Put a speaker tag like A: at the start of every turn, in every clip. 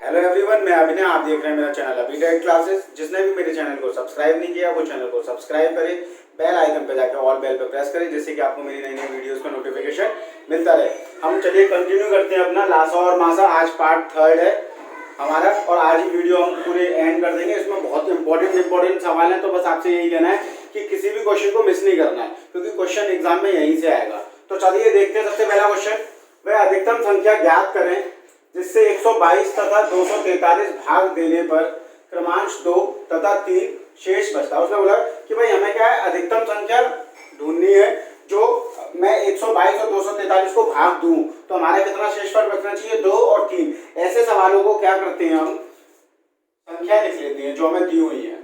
A: Hello everyone, मैं अभिनय। आप देख रहे हैं मेरा चैनल अभी टेक क्लासेस। जिसने भी मेरे चैनल को सब्सक्राइब नहीं किया वो चैनल को सब्सक्राइब करें, बेल आइकन पे जाकर ऑल बेल पे प्रेस करें, जिससे कि आपको मेरी नई नई वीडियोस का नोटिफिकेशन मिलता रहे। हम चलिए कंटिन्यू करते हैं अपना लासा और मासा। आज पार्ट 3 है हमारा और आज ही वीडियो हम पूरे एंड कर देंगे। इसमें बहुत इंपॉर्टेंट सवाल है, तो बस आपसे यही कहना है कि किसी भी क्वेश्चन को मिस नहीं करना है, क्योंकि क्वेश्चन एग्जाम में यहीं से आएगा। तो चलिए देखते हैं। सबसे पहला क्वेश्चन, वह अधिकतम संख्या ज्ञात करें जिससे 122 तथा 243 भाग देने पर क्रमांश 2 तथा 3 शेष बचता है। उसने बोला कि भाई हमें क्या है, अधिकतम संख्या ढूंढनी है जो मैं 122 और 243 को भाग दूं तो हमारा कितना शेषफल बचना चाहिए, 2 और 3। ऐसे सवालों को क्या करते हैं, हम संख्या लिख लेते हैं जो हमें दी हुई है,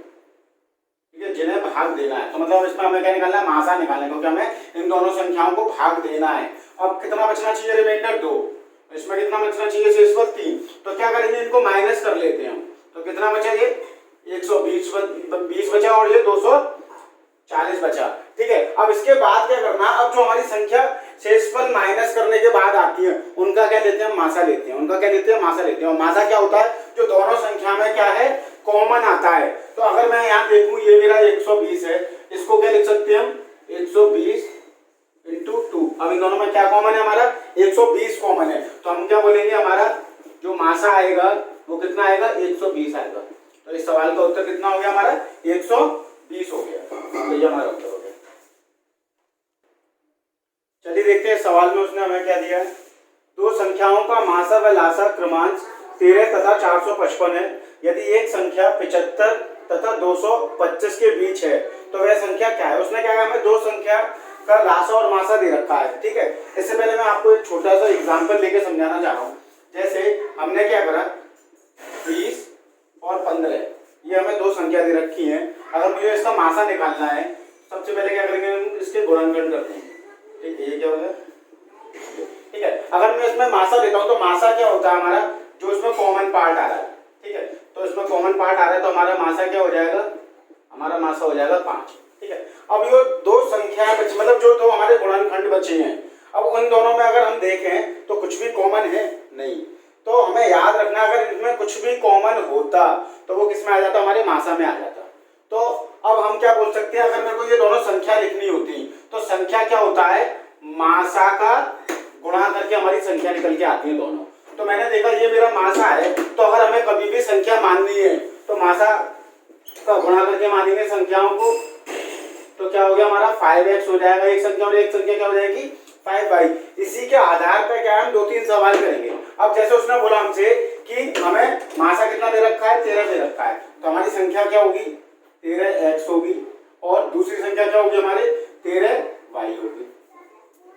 A: ठीक है, जिन्हें भाग देना है। तो मतलब इसमें हमें क्या निकालना है, मासा निकालना है, क्योंकि हमें इन दोनों संख्याओं को भाग देना है। अब कितना बचना चाहिए, रिमाइंडर 2। इसमें कितना बचना चाहिए, शेषफल 3। तो क्या करेंगे, इनको माइनस कर लेते हैं हम। तो कितना बचा, ये 120 बचा और ये 240 बचा, ठीक है। अब इसके बाद क्या करना, अब जो हमारी संख्या शेषफल माइनस करने के बाद आती है उनका क्या लेते हैं, मासा लेते हैं। उनका क्या लेते हैं, मासा लेते हैं। और मासा क्या होता है, जो दोनों संख्या में क्या है, कॉमन आता है। तो अगर मैं यहाँ देखूं, ये मेरा 120 है, इसको क्या लिख सकते हैं हम, 120 इंटू 2। अब इन दोनों में क्या कॉमन है, हमारा 120 कॉमन है। तो हम क्या बोलेंगे, हमारा जो मासा आएगा वो कितना आएगा, 120 आएगा। तो इस सवाल का उत्तर कितना हो गया, हमारा 120 हो गया। तो ये हमारा उत्तर हो गया। चलिए देखते हैं सवाल में उसने हमें क्या दिया है। दो संख्याओं का मासा व लासा क्रमांक 13 तथा 455 है। यदि एक संख्या 75 तथा 225 के बीच है तो वह संख्या क्या है। उसने क्या कहा, हमें दो संख्या का लासा और मासा दे रखा है, ठीक है। इससे पहले मैं आपको एक छोटा सा एग्जांपल लेके समझाना चाह रहा हूँ। जैसे हमने क्या करा, 20 और 15, ये हमें दो संख्या दे रखी है। अगर मुझे इसका मासा निकालना है, सबसे पहले क्या करेंगे, हम इसके गुणनखंड करते हैं, ठीक है। ये क्या हो गया, ठीक है। अगर मैं इसमें मासा देता हूँ तो मासा क्या होता है हमारा, जो इसमें कॉमन पार्ट आ रहा है, ठीक है। तो इसमें कॉमन पार्ट आ रहा है तो हमारा मासा क्या हो जाएगा, हमारा मासा हो जाएगा 5, ठीक है। अब ये दो संख्याएं बची, मतलब जो दो हमारे गुणनखंड बचे हैं, अब उन दोनों में अगर हम देखें तो कुछ भी कॉमन है नहीं। तो हमें याद रखना, अगर इनमें कुछ भी कॉमन होता तो वो किस में आ जाता, हमारे मासा में आ जाता। तो अब हम क्या बोल सकते हैं, अगर मेरे को ये दोनों संख्या लिखनी होती तो संख्या क्या होता है, मासा का गुणा करके हमारी संख्या निकल के आती है दोनों। तो मैंने देखा ये मेरा मासा है, तो अगर हमें कभी भी संख्या माननी है तो मासा का गुणा करके मानेंगे संख्याओं को। तो क्या हो गया, हमारा 5x हो जाएगा एक संख्या, और एक संख्या क्या हो जाएगी, 5y। इसी के आधार पर क्या हम 2-3 सवाल करेंगे। अब जैसे उसने बोला हमसे कि हमें मासा कितना दे रखा है, 13 दे रखा है, तो हमारी संख्या क्या होगी, 13x होगी, और दूसरी संख्या क्या होगी हमारी, 13y होगी,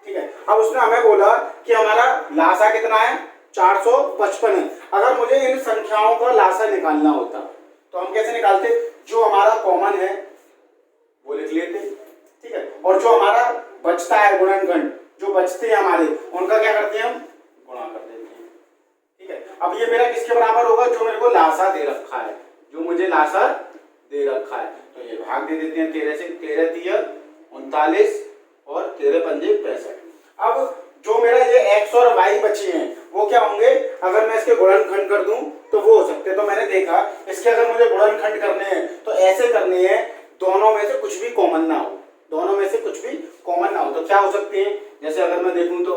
A: ठीक है। अब उसने हमें बोला कि हमारा लासा कितना है, 455 है। अगर मुझे इन संख्याओं का लासा निकालना होता तो हम कैसे निकालते, जो हमारा कॉमन है वो लिख लेते, ठीक है, और जो हमारा बचता है गुणनखंड, जो बचते हैं हमारे, उनका क्या करते हैं, हम गुणा कर देते हैं, ठीक है। अब ये मेरा किसके बराबर होगा, जो मेरे को लासा दे रखा है, जो मुझे लासा दे रखा है। तो ये भाग दे देते हैं 13 से, 13 तिया 39 और 13 पंजे 65। अब जो मेरा ये x और y बचे हैं वो क्या होंगे, अगर मैं इसके गुणनखंड कर दूं तो वो हो सकते हैं। तो मैंने देखा इसके अगर मुझे गुणनखंड करने हैं तो ऐसे करने हैं, दोनों में से कुछ भी कॉमन ना हो, दोनों में से कुछ भी कॉमन ना हो। तो क्या हो सकते हैं, जैसे अगर मैं देखूं तो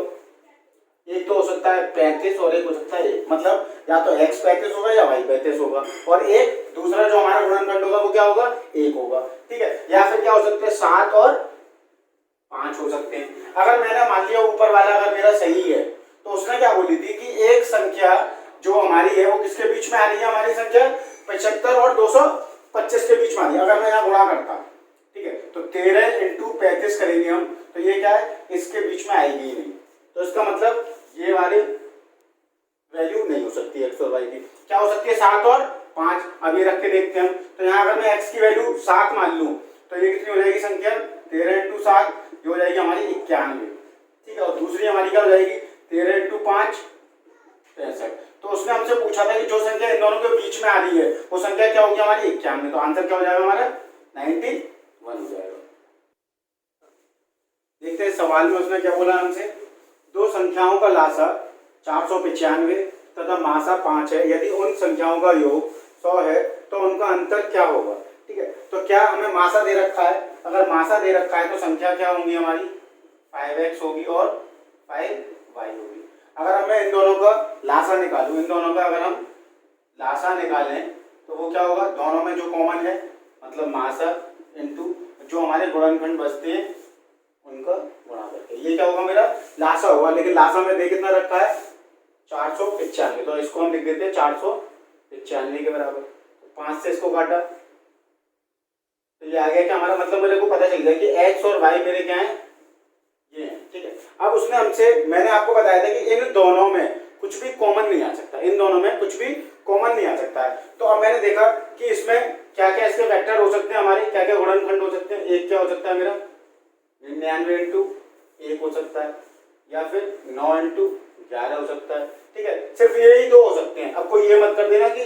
A: एक तो हो सकता है 35 और एक हो सकता है 1, मतलब या तो x 35 होगा या y 35 होगा, और एक दूसरा जो हमारा गुणनखंड होगा वो क्या होगा, 1 होगा, ठीक है। या फिर क्या हो सकते हैं, 7 और 5 हो सकते हैं। अगर मैंने मान लिया ऊपर वाला अगर मेरा सही है, तो उसने क्या बोली थी कि एक संख्या जो हमारी है वो किसके बीच में आ रही है, हमारी संख्या 75 और 225 के बीच में आ रही है। अगर मैं यहाँ गुणा करता, ठीक है, तो 13 इंटू 35 करेंगे हम, तो ये क्या है, इसके बीच में आएगी ही नहीं। तो इसका मतलब ये वाली वैल्यू नहीं हो सकती x और y की। क्या हो सकती है, 7 और 5। अब ये रख के देखते हैं हम। तो यहाँ अगर मैं x की वैल्यू 7 मान लूं तो ये कितनी हो जाएगी संख्या, 13 इंटू 7, ये हो जाएगी हमारी 91, ठीक है। और दूसरी हमारी क्या हो जाएगी, 13 इंटू 5 65। तो उसने हमसे पूछा था कि जो संख्या इन दोनों के बीच में आ रही है वो संख्या क्या होगी, हमारी 91। तो आंसर क्या हो जाएगा हमारा, 91 हो जाएगा। देखते हैं सवाल में उसने क्या बोला हमसे, दो संख्याओं का लासा 495 तथा मासा 5 है, यदि उन संख्याओं का योग 100 है तो उनका अंतर क्या होगा। ठीक है, तो क्या हमें मासा दे रखा है, अगर मासा दे रखा है तो संख्या क्या होंगी हमारी 5x होगी और 5y होगी। अगर हमें इन दोनों का लासा निकालूं, इन दोनों का अगर हम लासा निकालें तो वो क्या होगा, दोनों में जो कॉमन है मतलब मासा इनटू जो हमारे गुणनखंड बचते हैं उनका गुणा करके, ये क्या होगा मेरा लासा होगा। लेकिन लासा में दे कितना रखा है 495, तो इसको हम लिख देते हैं 495 के बराबर। 5 से इसको काटा तो ये आ गया कि हमारा मतलब मेरे को पता चल गया कि x और y मेरे क्या है ये है। ठीक है, अब उसने हमसे, मैंने आपको बताया था कि इन दोनों में कुछ भी कॉमन नहीं आ सकता, इन दोनों में कुछ भी कॉमन नहीं आ सकता है। तो अब मैंने देखा कि इसमें क्या क्या इसके वेक्टर हो सकते हैं, हमारे क्या क्या गुणनखंड हो सकते हैं। एक क्या हो सकता है मेरा 99 इंटू 1 हो सकता है, या फिर 9 इंटू 11 हो सकता है। ठीक है, सिर्फ यही दो हो सकते हैं। अब कोई ये मत कर देना कि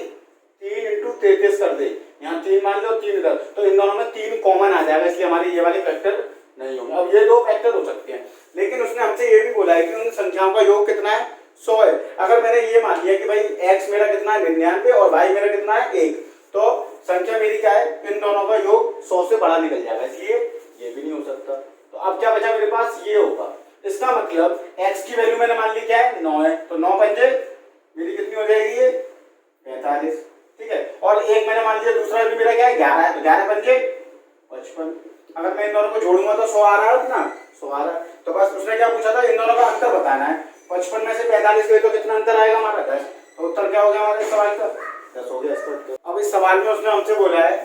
A: 3 इंटू 33 कर दे, यहाँ 3 मान लो 3 इधर, तो इन दोनों में 3 कॉमन आ जाएगा, इसलिए हमारे ये वाले फैक्टर नहीं होंगे। अब ये दो फैक्टर हो सकते हैं, लेकिन उसने हमसे ये भी बोला है कि उन संख्याओं का योग कितना है 100 है। अगर मैंने ये मान लिया कि भाई x मेरा कितना है 99 और y मेरा कितना है 1, तो संख्या मेरी क्या है, इन दोनों का योग 100 से बड़ा निकल जाएगा, इसलिए ये भी नहीं हो सकता। तो अब क्या बचा मेरे पास, ये होगा। इसका मतलब x की वैल्यू मैंने मान ली क्या है 9 है, तो 9 पंजे मेरी कितनी हो जाएगी ये 45। ठीक है, और एक मैंने मान लिया दूसरा भी मेरा क्या है 11 है, तो 11 पंजे 55। अगर मैं इन दोनों को जोड़ूंगा तो 100 आ रहा है ना, 100 आ रहा है। तो बस उसने क्या पूछा था, इन दोनों का अंतर बताना है। 55 में से 45 गए तो कितना अंतर आएगा हमारा 10, तो उत्तर क्या हो गया हमारे सवाल का 10 हो गया इसका उत्तर। अब इस सवाल में उसने हमसे बोला है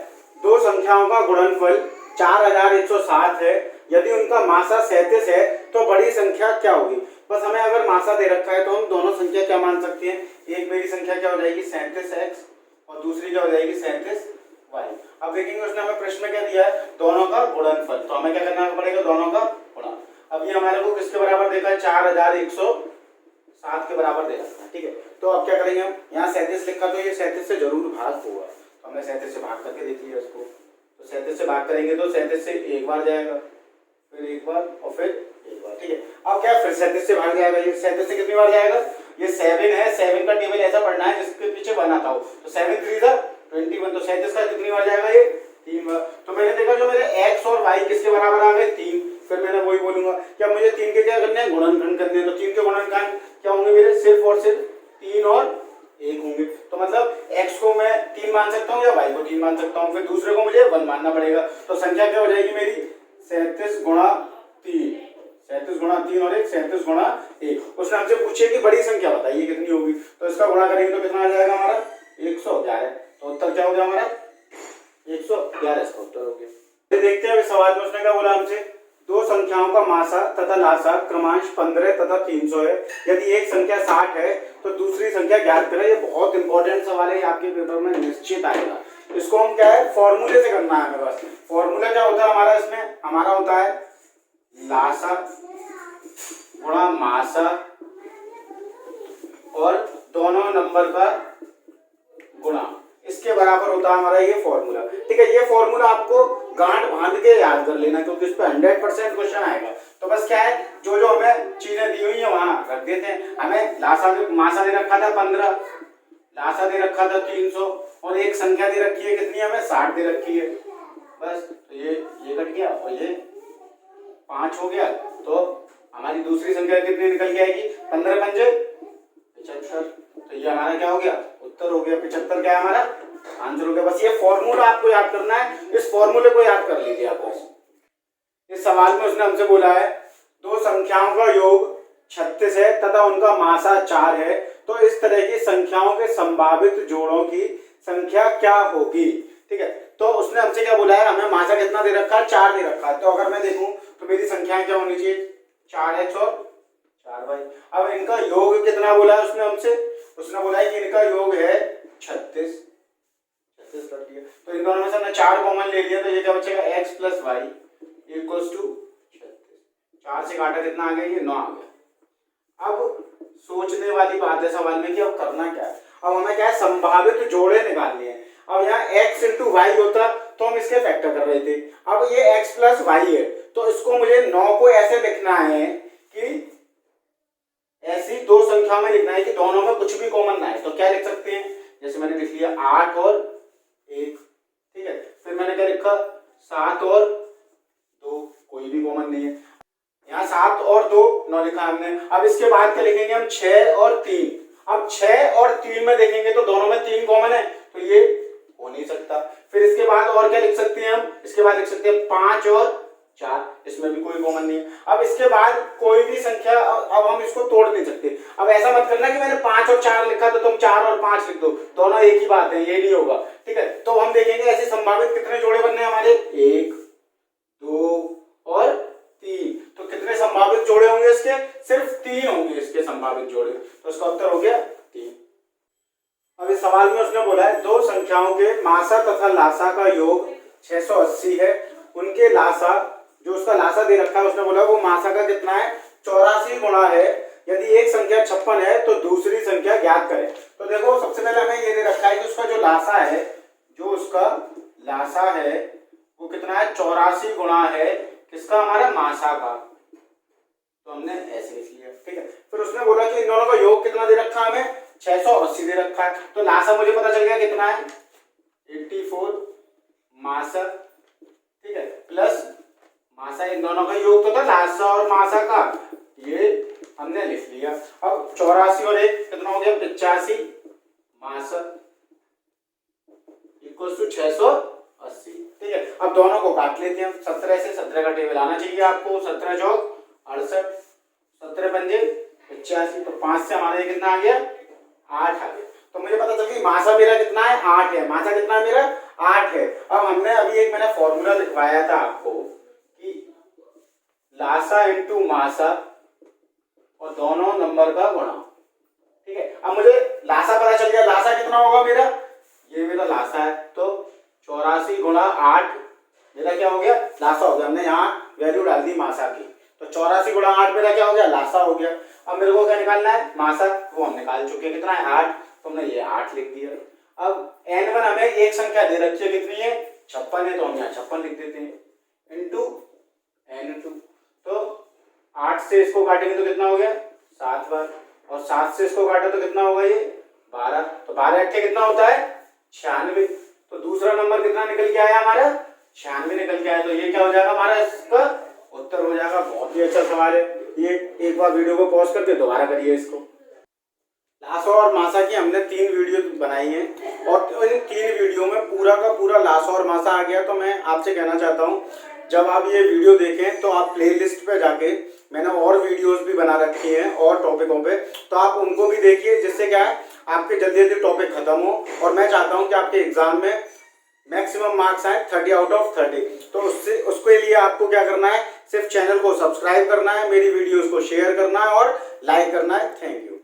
A: दो संख्याओं का गुणनफल 4160 है, यदि उनका मासा 37 है तो बड़ी संख्या क्या होगी। बस हमें अगर मासा दे रखा है तो हम दोनों संख्या क्या मान सकते हैं, एक मेरी संख्या क्या हो जाएगी 37x और दूसरी क्या हो जाएगी 37y। अब देखेंगे उसने हमें प्रश्न में क्या दिया है, दोनों का गुणनफल, तो हमें क्या करना पड़ेगा दोनों का गुणा। अब ये हमारे को किसके बराबर देखा है 4160 के बराबर दे रखा है। ठीक है, तो अब क्या करेंगे हम, यहाँ 37 लिखा तो ये 37 से जरूर भाग होगा, तो हमने 37 से भाग करके देख लिया इसको। तो 37 से भाग करेंगे तो 37 से एक बार जाएगा, फिर एक बार और फिर एक बार। ठीक है, अब क्या फिर 37 से भाग जाएगा, ये 37 से कितनी बार जाएगा, ये 7 है, 7 का टेबल ऐसा पढ़ना है जिसके पीछे 1 आता हो, तो 7 3 जा 21, तो 37 का कितनी बार जाएगा ये 3 बार। तो मैंने देखा जो मेरे x और y किसके बराबर आ गए 3, फिर मैंने वही बोलूंगा क्या मुझे 3 के क्या करने हैं गुणनखंड करने हैं, तो 3 के गुणनखंड क्या होंगे मेरे सिर्फ और सिर्फ 3 और 1 होंगे। तो मतलब x को मैं 3 मान सकता हूँ या y को 3 मान सकता हूँ, फिर दूसरे को मुझे 1 मानना पड़ेगा। तो संख्या क्या हो जाएगी मेरी 37 गुणा 3, 37 गुणा 3 और 1 37 गुणा 1। उसने हमसे पूछे कि बड़ी संख्या बताइए कितनी होगी, तो इसका गुणा करेंगे तो कितना आ जाएगा हमारा 111। तो उत्तर क्या हो गया हमारा 111 इसका उत्तर हो गया। देखते हैं सवाल में उसने क्या बोला हमसे, दो संख्याओं का मासा तथा लासा क्रमांश 15 तथा 300 है, यदि एक संख्या 60 है तो दूसरी संख्या ज्ञात करें। ये बहुत इंपॉर्टेंट सवाल है, आपके पेपर में निश्चित आएगा। इसको हम क्या है फॉर्मूले से करना है हमें बस। फॉर्मूला क्या होता है हमारा, इसमें हमारा होता है लासा गुणा मासा और दोनों नंबर का गुणा, इसके बराबर होता है हमारा ये फॉर्मूला। ठीक है, ये फॉर्मूला आपको गांठ बांध के याद कर लेना क्योंकि इस पे 100% क्वेश्चन आएगा। तो बस क्या है जो जो हमें चीजें दी हुई है वहां रख देते हैं। हमें मासा दे रखा था 15, लासा दे रखा था 300 और एक संख्या दे रखी है कितनी, हमें 60 दे रखी है। बस तो ये कट गया और ये 5 हो गया, तो हमारी दूसरी संख्या कितनी निकल के आएगी 15 पंजे 75। तो ये हमारा क्या हो गया उत्तर हो गया 75, क्या है हमारा आंसर हो गया। बस ये फॉर्मूला आपको याद करना है, इस फॉर्मूले को याद कर लीजिए आप। इस सवाल में उसने हमसे बोला है दो संख्याओं का योग 36 है तथा उनका मासा 4 है, तो इस तरह की संख्याओं के संभावित जोड़ों की संख्या क्या होगी। ठीक है, तो उसने हमसे क्या बोला है, हमें मासा कितना दे रखा है 4 दे रखा है। तो अगर मैं देखूं तो मेरी संख्याएं क्या होनी चाहिए 4x और 4y। अब इनका योग कितना बोला है उसने हमसे, उसने बोला है कि इनका योग है 36 कर दिया। तो इन दोनों में से हमने 4 कॉमन ले लिया, तो ये क्या बचेगा x plus y equals to 36। 4 से काटा कितना आ गया ये 9 आ गया। अब सोचने वाली बात है सवाल में कि अब करना क्या है, अब हमें क्या है संभावित जोड़े निकालने हैं। अब यहाँ x इंटू वाई होता तो हम इसके फैक्टर कर रहे थे, अब ये x प्लस वाई है तो इसको मुझे 9 को ऐसे लिखना है कि ऐसी दो संख्या संख्याओं में लिखना है कि दोनों में कुछ भी कॉमन ना है, तो क्या लिख सकते हैं, जैसे मैंने लिख लिया 8 और 1, ठीक है। फिर मैंने क्या लिखा 7 और 2, कोई भी कॉमन नहीं है। यहाँ 7 और 2 9 लिखा हमने। अब इसके बाद क्या लिखेंगे हम 6 और 3। अब 6 और 3 में देखेंगे तो दोनों में 3 कॉमन है, तो ये हो नहीं सकता। फिर इसके बाद और क्या लिख सकते हैं हम, इसके बाद लिख सकते हैं 5 और 4, इसमें भी कोई कॉमन नहीं है। अब इसके बाद कोई भी संख्या, अब हम इसको तोड़ नहीं सकते। अब ऐसा मत करना कि मैंने 5 और 4 लिखा तो तुम 4 और 5 लिख दो, दोनों एक ही बात है, ये नहीं होगा, ठीक है। तो हम देखेंगे ऐसे संभावित कितने जोड़े बनने हमारे, 1 2 और 3। तो कितने संभावित जोड़े होंगे इसके, सिर्फ 3 होंगे इसके संभावित जोड़े, तो इसका उत्तर हो गया 3। अब इस सवाल में उसने बोला है दो संख्याओं के मासा तथा लासा का योग 680 है, उनके लासा, जो उसका लासा दे रखा है उसने बोला वो मासा का कितना है, 84 गुणा है। यदि एक संख्या 56 है तो दूसरी संख्या ज्ञात करें। तो देखो सबसे पहले हमें ये दे रखा है कि उसका जो लासा है, जो उसका लासा है वो कितना है, 84 गुणा है किसका, हमारा मासा का, तो हमने ऐसे लिख लिया, ठीक है। फिर उसने बोला कि इन दोनों का योग कितना दे रखा है हमें, 680 दे रखा है, तो लासा मुझे पता चल गया कितना है 84 मासा, ठीक है, प्लस मासा, इन दोनों का योग तो था लासा और मासा का, ये हमने लिख लिया। अब 84 और 1 कितना हो गया, 85 मासा इक्वल टू 680, ठीक है। अब दोनों को काट लेते हैं, 17 से 17 का टेबल आना चाहिए आपको, 17 चौक 68, 17 पंजे 85, तो 5 से हमारा ये कितना आ गया, 8 आ गया। तो मुझे पता चल गया मासा मेरा कितना है, 8 है, मासा कितना मेरा 8 है। अब हमने अभी एक मैंने फॉर्मूला लिखवाया था आपको कि लासा इंटू मासा और दोनों नंबर का गुणा, ठीक है। अब मुझे लासा पता चल गया, लासा कितना होगा मेरा, ये मेरा लासा है, तो 84 गुणा 8 मेरा क्या हो गया, लासा हो गया। हमने यहाँ वैल्यू डाल दी मासा की, तो 84 गुणा 8 मेरा क्या हो गया, लासा हो गया। अब मेरे को क्या निकालना है, मासा, वो हम निकाल चुके हैं, कितना है 8, तो हमने ये 8 लिख दिया। अब n1 हमें एक संख्या दे रखी है, कितनी है 56 है, तो हम यहाँ 56 लिख देते हैं इंटू n2, तो 8 से इसको काटेंगे तो कितना हो गया 7 बार, और 7 से इसको काटे तो कितना होगा ये 12, तो 12 अट्ठे कितना होता है 96, तो दूसरा नंबर कितना निकल के आया हमारा 96 निकल के आया, तो ये क्या हो जाएगा हमारा इसका उत्तर हो जाएगा। बहुत ही अच्छा सवाल है ये, एक बार वीडियो को पॉज करके दोबारा करिए इसको। लासा और मासा की हमने 3 वीडियो बनाई हैं और इन 3 वीडियो में पूरा का पूरा लासा और मासा आ गया। तो मैं आपसे कहना चाहता हूं जब आप ये वीडियो देखें तो आप प्लेलिस्ट पे जाके मैंने और वीडियोस भी बना रखी हैं और टॉपिकों पे, तो आप उनको भी देखिए, जिससे क्या है आपके जल्दी जल्दी टॉपिक खत्म हो। और मैं चाहता हूं कि आपके एग्जाम में मैक्सिमम मार्क्स आए 30 आउट ऑफ 30। तो उसके लिए आपको क्या करना है, सिर्फ चैनल को सब्सक्राइब करना है, मेरी वीडियोस को शेयर करना है और लाइक करना है। Thank you.